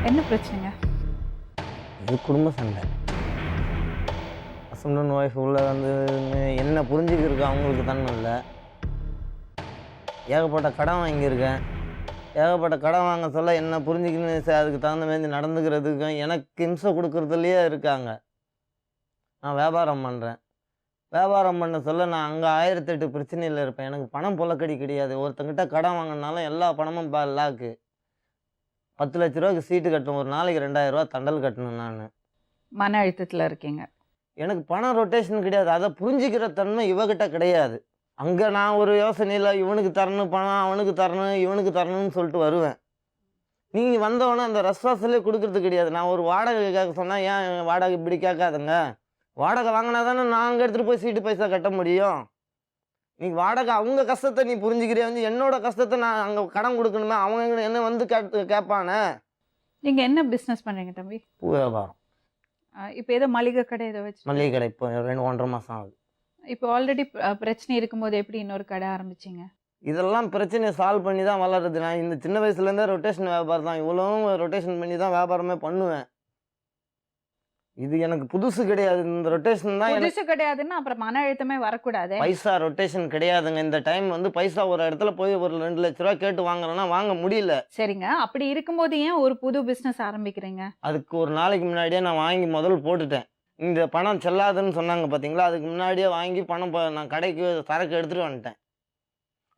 என்ன பிரச்சனைங்க? இது குடும்ப சண்டை. ஹஸ்பண்ட் அண்ட் ஒய்ஃப் உள்ள வந்து என்ன புரிஞ்சுக்கிறதுக்கு அவங்களுக்கு தன்மை இல்லை. ஏகப்பட்ட கடன் வாங்கியிருக்கேன். ஏகப்பட்ட கடன் வாங்க சொல்ல என்ன புரிஞ்சுக்கணும், அதுக்கு தகுந்த மாதிரி நடந்துக்கிறதுக்கும் எனக்கு இம்சை கொடுக்குறதுலையே இருக்காங்க. நான் வியாபாரம் பண்ணுறேன். வியாபாரம் பண்ண சொல்ல நான் அங்கே 1008 பிரச்சனையில் இருப்பேன். எனக்கு பணம் புழக்கடி கிடையாது. ஒருத்தங்கிட்ட கடன் வாங்கினாலும் எல்லா பணமும் லாக்கு. 10 லட்ச ரூபாய்க்கு சீட்டு கட்டணும். ஒரு நாளைக்கு 2000 ரூபா தண்டல் கட்டணும். நான் மன அழுத்தத்தில் இருக்கீங்க. எனக்கு பணம் ரொட்டேஷன் கிடையாது. அதை புரிஞ்சிக்கிற தன்மை இவகிட்ட கிடையாது. அங்கே நான் ஒரு யோசனையில் இவனுக்கு தரணும் பணம், அவனுக்கு தரணும், இவனுக்கு தரணும்னு சொல்லிட்டு வருவேன். நீங்கள் வந்தவொடனே அந்த ரெஸ்பான்ஸ்லேயே கொடுக்குறது கிடையாது. நான் ஒரு வாடகை கேட்க சொன்னால் ஏன் வாடகை இப்படி கேட்காதுங்க, வாடகை வாங்கினா தானே நான் அங்கே எடுத்துகிட்டு போய் சீட்டு பைசா கட்ட முடியும். நீ வாடகை அவங்க கஷ்டத்தை நீ புரிஞ்சுக்கிறியா, வந்து என்னோட கஷ்டத்தை நான் அங்கே கடன் கொடுக்கணுமே, அவங்க என்ன வந்து கேட்பானே. நீங்கள் என்ன பிஸ்னஸ் பண்ணுறீங்க தம்பி? பூ வியாபாரம். இப்போ ஏதோ மளிகை கடை ஏதோ வச்சு? மளிகை கடை இப்போ 1.5 மாதம் ஆகுது. இப்போ ஆல்ரெடி பிரச்சனை இருக்கும்போது எப்படி இன்னொரு கடை ஆரம்பிச்சிங்க? இதெல்லாம் பிரச்சனையை சால்வ் பண்ணி தான் வளருது. நான் இந்த சின்ன வயசுலேருந்தே ரொட்டேஷன் வியாபாரம் தான். இவ்வளவும் ரொட்டேஷன் பண்ணி தான் வியாபாரமே பண்ணுவேன். இது எனக்கு புதுசு கிடையாது. இந்த ரொட்டேஷன் தான் புதுசு கிடையாதுன்னா அப்புறம் மன அழுத்தமே வரக்கூடாது. பைசா ரொட்டேஷன் கிடையாதுங்க. இந்த டைம் வந்து பைசா ஒரு இடத்துல போய் ஒரு 2 லட்ச ரூபா கேட்டு வாங்குறேன்னா வாங்க முடியல. சரிங்க, அப்படி இருக்கும்போது ஏன் ஒரு புது பிஸ்னஸ் ஆரம்பிக்கிறீங்க? அதுக்கு ஒரு நாளைக்கு முன்னாடியே நான் வாங்கி முதல் போட்டுட்டேன். இந்த பணம் செல்லாதுன்னு சொன்னாங்க பார்த்தீங்களா, அதுக்கு முன்னாடியே வாங்கி பணம் நான் கடைக்கு சரக்கு எடுத்துகிட்டு வந்துட்டேன்.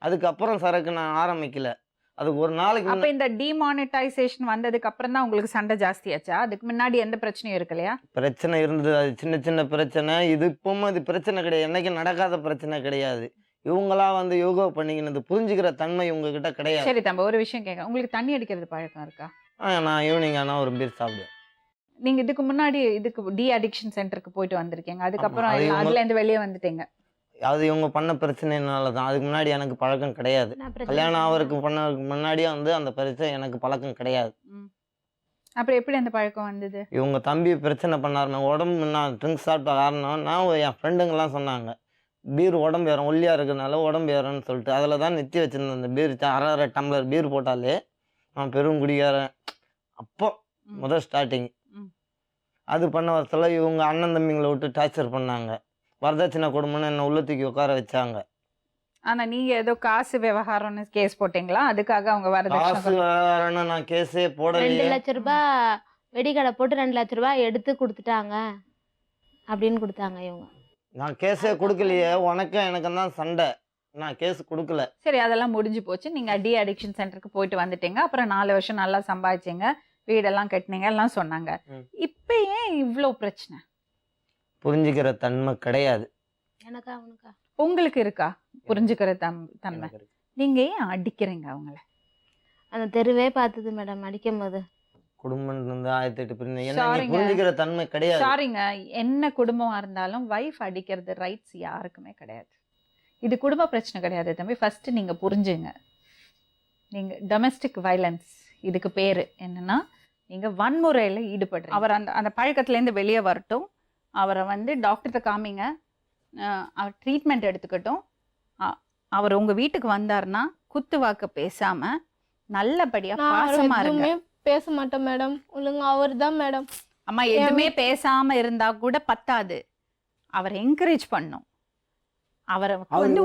அதுக்கப்புறம் சரக்கு நான் ஆரம்பிக்கல. அதுக்கு ஒரு நாளைக்கு அப்போ இந்த டிமானிட்டைசேஷன் வந்ததுக்கு அப்புறம் தான் உங்களுக்கு சண்டை ஜாஸ்தியாச்சா? அதுக்கு முன்னாடி எந்த பிரச்சனையும் இருக்கு இல்லையா? பிரச்சனை இருந்தது. அது சின்ன சின்ன பிரச்சனை. இது இப்பவும் அது பிரச்சனை கிடையாது. என்னைக்கும் நடக்காத பிரச்சனை கிடையாது. இவங்களா வந்து யோகா பண்ணிக்கினது புரிஞ்சுக்கிற தன்மை உங்ககிட்ட கிடையாது. சரி தம்பி, ஒரு விஷயம் கேட்க, உங்களுக்கு தண்ணி அடிக்கிறது பழக்கம் இருக்கா? நான் ஈவினிங் ஆனால் ஒரு பீர் சாப்பிடுவேன். நீங்க இதுக்கு முன்னாடி இதுக்கு டி அடிக்ஷன் சென்டருக்கு போயிட்டு வந்திருக்கீங்க, அதுக்கப்புறம் அது அதுல இருந்து வெளியே வந்துட்டீங்க. அது இவங்க பண்ண பிரச்சனைனால தான். அதுக்கு முன்னாடி எனக்கு பழக்கம் கிடையாது. கல்யாணம் அவருக்கு பண்ணதுக்கு முன்னாடியே வந்து அந்த பிரச்சனை எனக்கு பழக்கம் கிடையாது. அப்புறம் எப்படி அந்த பழக்கம் வந்தது? இவங்க தம்பி பிரச்சனை பண்ணாருன்னா உடம்பு நான் ட்ரிங்க்ஸ் சாப்பிட்ட காரணம் நான் என் ஃப்ரெண்டுங்கெல்லாம் சொன்னாங்க பீர் உடம்பு ஏறும், ஒல்லியாக இருக்கிறதுனால உடம்பு ஏறும்னு சொல்லிட்டு அதில் தான் நிறுத்தி வச்சுருந்தேன். அந்த பீர் அரை டம்ளர் பீர் போட்டாலே நான் பெரும் குடிக்காரன். அப்போ முதல் ஸ்டார்டிங் அது பண்ண வரத்தில் இவங்க அண்ணன் தம்பிங்களை விட்டு டார்ச்சர் பண்ணாங்க. வரதட்சணை கொடுமைன்னு என்ன உள்ள தூக்கி உட்கார வச்சாங்க. ஆனா நீங்க ஏதோ காசு விவகாரம்னு கேஸ் போட்டீங்களா? அதுக்காக அவங்க காசு விவகாரம்னு நான் கேஸே போடலையே. 2 லட்ச ரூபாய் வெடிக்கடை போட்டு 2 லட்ச ரூபாய் எடுத்து கொடுத்துட்டாங்க அப்படின்னு கொடுத்தாங்க இவங்க. நான் கேஸே கொடுக்கலையே. உனக்கும் எனக்கும் தான் சண்டை. நான் கேஸ் கொடுக்கல. சரி, அதெல்லாம் முடிஞ்சு போச்சு. நீங்க டி அடிக்ஷன் சென்டருக்கு போயிட்டு வந்துட்டீங்க. அப்புறம் 4 வருஷம் நல்லா சம்பாதிச்சீங்க, வீடெல்லாம் கட்டினீங்க, எல்லாம் சொன்னாங்க. இப்ப ஏன் இவ்வளோ பிரச்சனை? புரிஞ்சுக்கிற தன்மை கிடையாது. எனக்கா அவனுக்கா? உங்களுக்கு இருக்கா புரிஞ்சுக்கிற தன்மை? நீங்க ஏன் அடிக்கிறீங்க அவங்கள? அந்த தெருவே பார்த்தது மேடம் அடிக்கும் போது. குடும்பம் இருந்து 1008 புரிஞ்சுக்கிற தன்மை கிடையாது. சாரிங்க, என்ன குடும்பமா இருந்தாலும் வைஃப் அடிக்கிறது ரைட்ஸ் யாருக்குமே கிடையாது. இது குடும்ப பிரச்சனை கிடையாது தம்பி. ஃபர்ஸ்ட் நீங்க புரிஞ்சுங்க. நீங்க டொமெஸ்டிக் வயலன்ஸ் இதுக்கு பேரு என்னன்னா, நீங்க வன்முறையில ஈடுபடுறீங்க. அவர் அந்த பழக்கத்துலேருந்து வெளியே வரட்டும். அவரை வந்து டாக்டர்கிட்ட காமிங்க, அவர் ட்ரீட்மெண்ட் எடுத்துக்கட்டும். அவர் உங்க வீட்டுக்கு வந்தாருன்னா குத்து வாக்க பேசாம நல்லபடியா பாசமா இருங்க. பேச மாட்டேன் மேடம், ஒழுங்க அவர் தான் மேடம். அம்மா, எதுவுமே பேசாம இருந்தா கூட பத்தாது, அவர் என்கரேஜ் பண்ணும். அவரை வந்து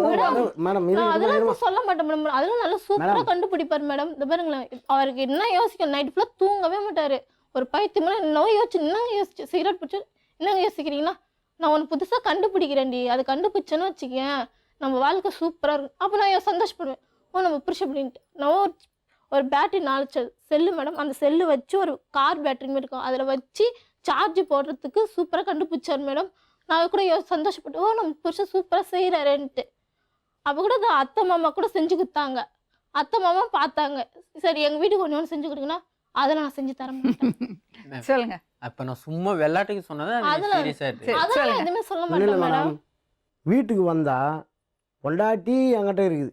அதெல்லாம் சொல்ல மாட்டேன் மேடம். அதெல்லாம் நல்லா சூப்பரா கண்டுபிடிப்பாரு மேடம். இந்த பாருங்களேன், அவருக்கு என்ன யோசிக்கும், நைட் ஃபுல்லா தூங்கவே மாட்டாரு. ஒரு பைத்தியமான என்ன யோசிச்சு என்னங்க யோசிச்சு சிகரெட் பிடிச்சி என்னங்க யோசிக்கிறீங்கன்னா, நான் ஒன்று புதுசாக கண்டுபிடிக்கிறேன்டி, அதை கண்டுபிடிச்சேன்னு வச்சுக்கேன் நம்ம வாழ்க்கை சூப்பராக இருக்கும். அப்போ நான் சந்தோஷப்படுவேன். நம்ம புருஷன் அப்படின்ட்டு நான் ஒரு பேட்டரி 4 செல்லு மேடம், அந்த செல்லு வச்சு ஒரு கார் பேட்டரி இருக்கும், அதில் வச்சு சார்ஜ் போடுறதுக்கு சூப்பராக கண்டுபிடிச்சார் மேடம். நான் கூட சந்தோஷப்பட்டு நம்ம புருஷன் சூப்பராக செய்கிறாருன்ட்டு. அப்போ கூட அத்தை மாமா கூட செஞ்சு கொடுத்தாங்க. அத்தை மாமா பார்த்தாங்க, சரி எங்கள் வீட்டுக்கு ஒன்று செஞ்சு கொடுங்கன்னா அதை நான் செஞ்சு தர மாட்டேன். சொல்லுங்க. அப்ப நான் சும்மா வெள்ளாட்டுக்கு சொன்னது அதெல்லாம் எதுவுமே சொல்ல மாட்டேன் மேடம். வீட்டுக்கு வந்தா பொண்டாட்டி என்கிட்ட இருக்குது,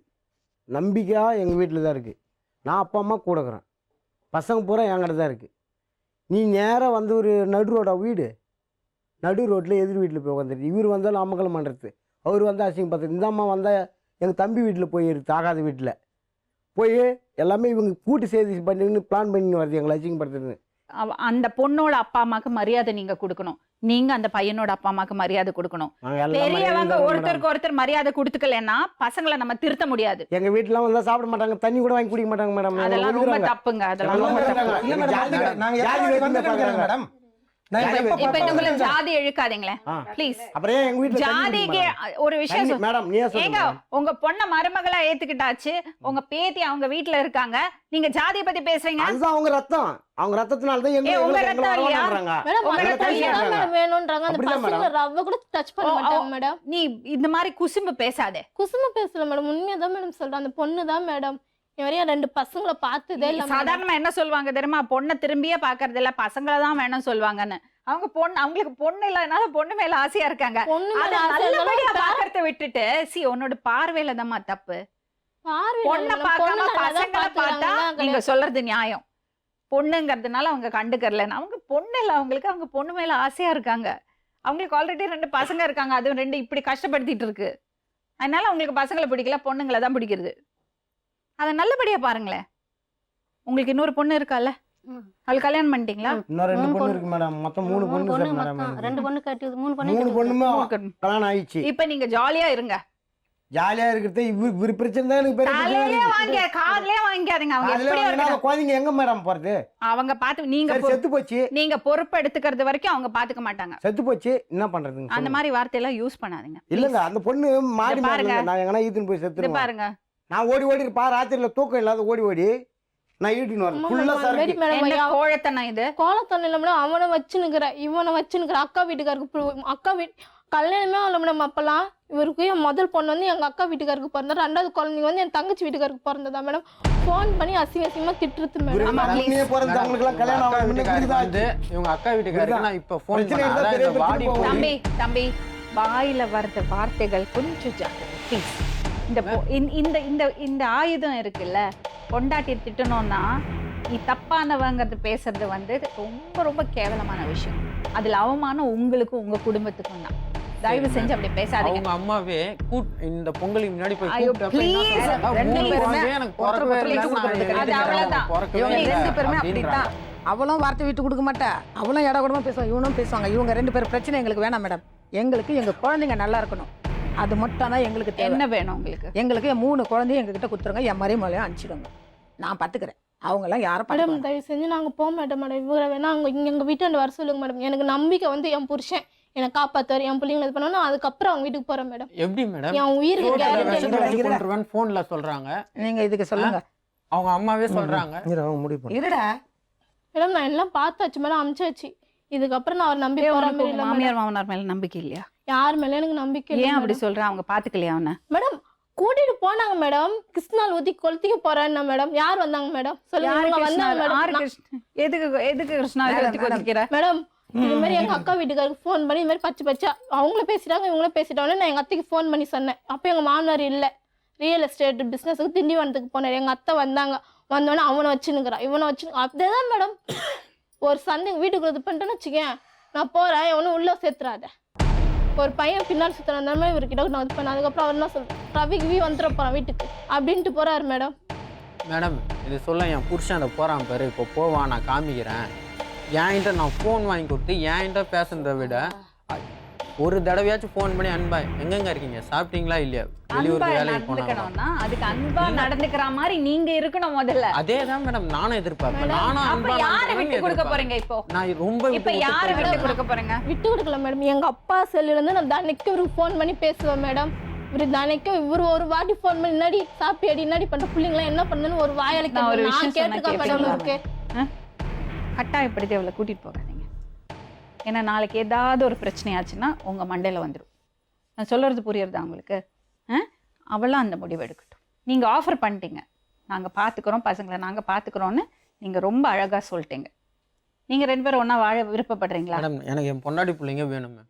நம்பிக்கையா எங்க வீட்டில் தான் இருக்கு. நான் அப்பா அம்மா கூட இருக்கிறேன், பசங்க பூரா என்கிட்ட தான் இருக்கு. நீ நேராக வந்து ஒரு நடு ரோடா வீடு, நடு ரோட்டில் எதிர் வீட்டில் போய் உட்காந்துருக்கு. இவர் வந்தாலும் அமக்கலம் பண்ணுறது, அவர் வந்து அசிங்க பார்த்து. இந்த அம்மா வந்தால் எங்கள் தம்பி வீட்டில் போயிருக்கு, ஆகாத வீட்டில் போய் எல்லாமே இவங்க கூட்டு செய்தி பண்ணின்னு பிளான் பண்ணி வருது எங்களை அசிங்கப்படுத்துறது. அந்த பொண்ணோட அப்பா அம்மாக்கு மரியாதை நீங்க கொடுக்கணும், நீங்க அந்த பையனோட அப்பா அம்மாக்கு மரியாதை கொடுக்கணும். நாங்க எல்லாம் பெரியவங்க மரியாதை தரோம் ஒருத்தருக்கு ஒருத்தர் மரியாதை கொடுத்துக்கலன்னா பசங்களை நம்ம திருத்த முடியாது. மேடம். எங்க வீட்டுல வந்தா சாப்பிட மாட்டாங்க, தண்ணி கூட வாங்கி குடிக்க மாட்டாங்க மேடம். அதெல்லாம் ரொம்ப தப்புங்க, அதெல்லாம் ரொம்ப தப்பு. இல்ல மேடம், நாங்க ஜாதி எத்தனை வந்து வந்துருக்கோம் மேடம். நான் இப்ப எப்ப இப்ப இந்த பார்த்தாலும் உங்களுக்கு ஜாதி இழுக்காதீங்களேன் ப்ளீஸ். அப்புறம் ஏன் எங்க வீட்டுல ஜாதிக்கு ஒரு விஷயம் சொல்- மேடம் நீ ஏங்க சொல்லுங்க. உங்க பொண்ண மருமகளா ஏத்துக்கிட்டாச்சு, உங்க பேத்தி அவங்க வீட்டுல இருக்காங்க, நீங்க ஜாதியை பத்தி பேசுறீங்க. அதுதான் அவங்க ரத்தம், அவங்க ரத்தத்தினால தான் எங்க உங்க எங்களை ரத்தம் இல்லையா? வரமாட்டாங்க. மேடம் உங்க அந்த ரத்தம் தண்ணி இல்லையா? தான் மேடம் வேணும்ன்றாங்க. அந்த அப்படிதான் பசங்க ரவ்வை கூட டச் பண்ண மாட்டாங்க மேடம். நீ இந்த மாதிரி குசும்பு பேசாதே. குசும பேசல மேடம், உண்மையா தான் மேடம் சொல்றேன். அந்த பொண்ணு தான் மேடம் வரையா 2 பசங்களை பார்த்ததே இல்ல மேடம். சாதாரணமா என்ன சொல்லுவாங்க தெரியுமா, பொண்ணை திரும்பியே பாக்குறது இல்ல, பசங்களை தான் வேணும் சொல்லுவாங்க. அவங்க பொண்ணு, அவங்களுக்கு பொண்ணு இல்லாதனால பொண்ணு மேல ஆசையா இருக்காங்க. பொண்ணு மேல அத ஆசை நல்லபடியா இருந்தாலும் பாக்கறத விட்டுட்டு உன்னோட பார்வையில தான் தப்பு. பார்வையில பொண்ணை மேடம், பார்க்காம பொண்ணு நல்லா தான் பசங்களை பார்த்தா பார்த்துக்கிறாங்க. நீங்க சொல்றது நியாயம். பொண்ணுங்கிறதுனால அவங்க கண்டுக்கறலன்னு, அவங்க பொண்ணு இல்ல, அவங்களுக்கு அவங்க பொண்ணு மேல ஆசையா இருக்காங்க. அவங்களுக்கு ஆல்ரெடி 2 பசங்க இருக்காங்க, அதுவும் 2 இப்படி கஷ்டப்படுத்திட்டு இருக்கு. அதனால அவங்களுக்கு பசங்களை பிடிக்கல, பொண்ணுங்களை தான் பிடிக்கிறது. அதை நல்லபடியா பாருங்களேன். உங்களுக்கு இன்னொரு பொண்ணு இருக்கால, அவளுக்கு கல்யாணம் பண்ணிட்டீங்களா? இன்னும் 2 பொண்ணு இருக்கு மேடம், மொத்தம் 3 பொண்ணு சார் மேடம். 2 பொண்ணு கட்டி 3 3 பொண்ணுமே கல்யாணம் ஆயிடுச்சு. இப்ப நீங்க ஜாலியா இருங்க. ஜாலியா இருக்கிறது இவரு பிரச்சனை தான் எனக்கு பெரிய பிரச்சனை தலையிலே இருக்கு. வாங்க, காதுலயே வாங்கிக்காதீங்க. அவங்க அதுல எப்படி வாங்கினா இருக்கணும், குழந்தைங்க எங்க மேடம் போறது? அவங்க பார்த்து நீங்க சரி, செத்து போச்சு நீங்க பொறுப்பு எடுத்துக்கிறது வரைக்கும் அவங்க பாத்துக்க மாட்டாங்க. செத்து போச்சு என்ன பண்றதுங்க அந்த சொல்லுங்க. மாதிரி வார்த்தையெல்லாம் யூஸ் பண்ணாதீங்க. இல்லங்க, அந்த பொண்ணு மாடி இத பாருங்க. மாறுங்க, நான் எங்கனா ஈத்துன்னு போய் இது செத்துருவேன். பாருங்க, நான் ஓடி இருப்பா, ராத்திரில தூக்கம் இல்லாத ஓடி நான் ஈட்டின்னு வரேன். ஆமா ஃபுல்லா மேடம், சரக்கு. வெரி மேடம், என்ன ஐயா. கோழத்தனம் இது. கோலத்தண்ணி இல்ல மேடம், அவனை வச்சுனுக்குற இவனை வச்சுனுக்குற அக்கா வீட்டுக்காருக்கு அக்கா கல்யாணமே ஆகல மேடம். அப்பெல்லாம் இவருக்கு என் முதல் பொண்ணு வந்து எங்க அக்கா வீட்டுக்காருக்கு பிறந்தா, 2வது குழந்தைங்க வந்து என் தங்கச்சி வீட்டுக்காருக்கு பிறந்ததா மேடம். ஃபோன் பண்ணி அசிங்கமா திட்டுறது மேடம். இவரு உண்மையே போறது அவங்களுக்கு எல்லாம் கல்யாணம் அக்கா ஆகணும் வீட்டுக்காரருக்கு வந்து இவங்க அக்கா வீட்டுக்காரருக்கு நான் இப்ப ஃபோன் பிரச்சனை பண்ணேன். இருந்தா அதான் இந்த பெரிய வாடி பிரச்சனை போய் தம்பி தம்பி வாயில வர்ற வார்த்தைகள் கொஞ்சம் ஜாக்கிரதை ப்ளீஸ். இந்த ஆயுதம் இருக்குல்ல, பொண்டாட்டி திட்டணும்னா நீ தப்பானவங்கிறது பேசுறது வந்து ரொம்ப ரொம்ப கேவலமான விஷயம். அதுல அவமானம் உங்களுக்கும் உங்க குடும்பத்துக்கும் தான். தயவு செஞ்சு அப்படி பேசாதீங்க. அவங்க அம்மாவே இந்த பொங்கலுக்கு முன்னாடி போய் ஐயோ, கூப்பிட்டப்ப என்ன please, சொன்னாங்க? ரெண்டு 3 பேருமே குழந்தை எனக்கு பிறக்கவே இல்லை. அது அவ்வளவுதான். பிறக்கவே இவங்க இல்லை 2 பேருமே அப்படித்தான். அப்படின்றாங்க. அவளும் வார்த்தை விட்டு கொடுக்க மாட்டா, அவளும் இட கூடமா பேசுவாங்க, இவனும் பேசுவாங்க. இவங்க 2 பேர் பிரச்சனை எங்களுக்கு வேணாம் மேடம். எங்களுக்கு எங்க குழந்தைங்க நல்லா இருக்கணும், அது மட்டும் தான் எங்களுக்கு தேவை. என்ன வேணும் உங்களுக்கு? எங்களுக்கு என் 3 குழந்தையும் எங்ககிட்ட கொடுத்துருங்க, என் மறைமொழியும் அனுப்பிச்சிடுங்க, நான் பாத்துக்கிறேன். அவங்க எல்லாம் யாரும் மேடம் பார்க்க தயவு செஞ்சு நாங்க போக மாட்டோம் மேடம். இவரை வேணா அங்க இங்க எங்க வீட்டாண்டு வர சொல்லுங்க மேடம். எனக்கு நம்பிக்கை வந்து என் புருஷன் என்னை காப்பாத்துவார், என் பிள்ளைங்களை இது பண்ணணும். அதுக்கப்புறம் அவங்க வீட்டுக்கு போறேன் மேடம். எப்படி மேடம் என் உயிருக்கு ரோட்ல guarantee விஷத்தை எனக்கு. வச்சு கொன்றுவேன்னு போன்ல சொல்றாங்க. நீங்க இதுக்கு சொல்லுங்க. அவங்க அம்மாவே சொல்றாங்க. இரு, அவங்க முடிவு பண்ணு. இருடா, மேடம் நான் எல்லாம் பார்த்தாச்சு மேடம், அமிச்சாச்சு. இதுக்கப்புறம் நான் அவர் நம்பி போற உனக்கு மாதிரி உங்க இல்ல மாமியார் மேடம். மாமனார் மேல நம்பிக்கை இல்லையா? யார் மேல எனக்கு நம்பிக்கை இல்லை ஏன் அப்படி மேடம். சொல்ற? அவங்க பாத்துக்கலையா அவனை? மேடம் கூட்டிட்டு போனாங்க மேடம், கிருஷ்ணால் ஊத்தி கொளுத்திக்க போறேன்னா மேடம். யார் வந்தாங்க மேடம் சொல்லுங்க. யாரு இவங்க கிருஷ்ணா? வந்தாங்க யாரு மேடம். கிருஷ்ணா? எதுக்கு கிருஷ்ணா மேடம், எழுதி கொதிக்கிற? மேடம் இது மாதிரி எங்க அக்கா வீட்டுக்காருக்கு ஃபோன் பண்ணி இது மாதிரி பச்சை அவங்களும் பேசிட்டாங்க, இவங்களும் பேசிட்டாங்க. நான் எங்க அத்தைக்கு ஃபோன் பண்ணி சொன்னேன். அப்போ எங்க மாமனார் இல்ல, ரியல் எஸ்டேட் பிசினஸுக்கு திண்டிவனத்துக்கு போனார். எங்க அத்தை வந்தாங்க, வந்தோடனே அவனை வச்சுன்னுக்குறான், இவனை வச்சு அப்படியேதான் மேடம். ஒரு சந்தை வீட்டுக்குள்ள இது பண்ணிட்டேன்னு வச்சுக்கேன், நான் போறேன், இவனும் உள்ள சேர்த்துறாத. ஒரு பையன் பின்னால் சுத்தின அந்த மாதிரி இவர்கிட்ட நான் இது பண்ணேன். அதுக்கப்புறம் அவர் என்ன சொல்றேன், ரவிக்கு வந்துட போறான் வீட்டுக்கு அப்படின்ட்டு போறாரு மேடம். மேடம் இது சொல்ல என் புருஷன் அதை போறான் பாரு, இப்போ போவான் நான் காமிக்கிறேன். என்கிட்ட நான் ஃபோன் வாங்கி கொடுத்து என்கிட்ட பேசுறதை விட ஒரு தடவையாச்சும் ஃபோன் பண்ணி அன்பா எங்கெங்க இருக்கீங்க, சாப்பிட்டீங்களா இல்லையா, வெளியூர் அன்பா வேலைக்கு போனாங்க. நடந்துக்கணும்னா அதுக்கு அன்பா நடந்துக்கிற மாதிரி நீங்க இருக்கணும் முதல்ல. அதே தான் மேடம் நானும் எதிர்பார்ப்பேன். நானும் அப்ப அன்பா யாரை நடந்துக்கணும்னு விட்டு கொடுக்க எதிர்பார்ப்பேன். போறீங்க இப்போ? நான் ரொம்ப இப்ப விட்டு யாரை கொடுத்து விட்டு கொடுக்க போறீங்க? விட்டு கொடுக்கல மேடம். எங்க அப்பா செல்லுல இருந்து நான் தினைக்கும் இவருக்கு ஃபோன் பண்ணி பேசுவேன் மேடம். இவரு தினைக்கும் இவரு ஒரு வாட்டி ஃபோன் பண்ணி என்னடி சாப்பிடி என்னடி பண்ற பிள்ளைங்களாம் என்ன பண்ணுன்னு ஒரு வாயால நான் ஒரு நான் விஷயம் சொன்னா கேட்டிருக்கேன் மேடம். கேட்பீங்களா? இருக்கு கட்டாயப்படுத்தி அவளை கூட்டிட்டு போகாதீங்க. ஏன்னா நாளைக்கு ஏதாவது ஒரு பிரச்சனையாச்சுன்னா உங்க மண்டையில வந்துடும். நான் சொல்றது புரியுறதா உங்களுக்கு? அவளாம் அந்த முடிவு எடுக்கட்டும். நீங்க ஆஃபர் பண்ணிட்டீங்க, நாங்க பாத்துக்கிறோம் பசங்களை, நாங்க பாத்துக்கிறோம்னு நீங்க ரொம்ப அழகா சொல்லிட்டீங்க. நீங்க 2 பேரும் ஒண்ணா வாழ விருப்பப்படுறீங்களா? மேடம் எனக்கு என் பொண்டாடி பிள்ளைங்க வேணும் மேம்.